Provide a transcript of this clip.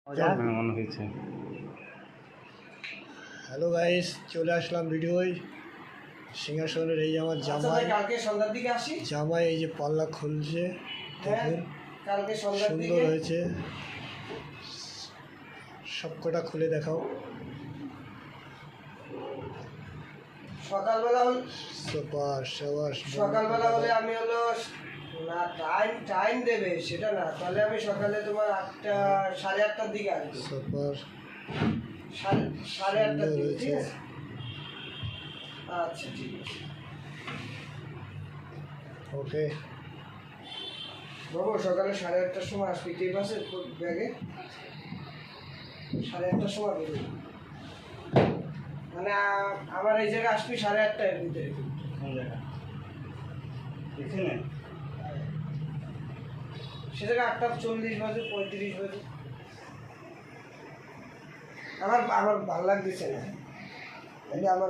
মনে হয়েছে। Hello guys, চলে আসলাম ভিডিওয়। সিংহাসনের এই আমার জামাই, কালকে সন্ধ্যার দিকে আসি। জামাই এই যে পাল্লা খুলছে, দেখুন কালকে সন্ধ্যার সুন্দর দিকে হয়েছে। সবকটা খুলে দেখাও। সকালবেলা সুপার সাবাস। সকালবেলা হলে আমি হলো না, টাইম দেবে সেটা না, তাহলে আমি সকালে তোমার 8টা 8:30টার দিকে আসবো। সুপার 8:30টার দিকে, ঠিক আছে? আচ্ছা ঠিক আছে, ওকে বাবু সকালে 8:30টার সময় আসবি, ঠিক আছে? ব্যাগে 8:30টার সময় বেরোবি, মানে আমার এই জায়গায় আসবি 8:30টার ভিতরে। কোন জায়গা? এখানে? সে জায়গায় 8:40 বাজে, 35 বাজে। আমার ভালো লাগতেছে না, আমার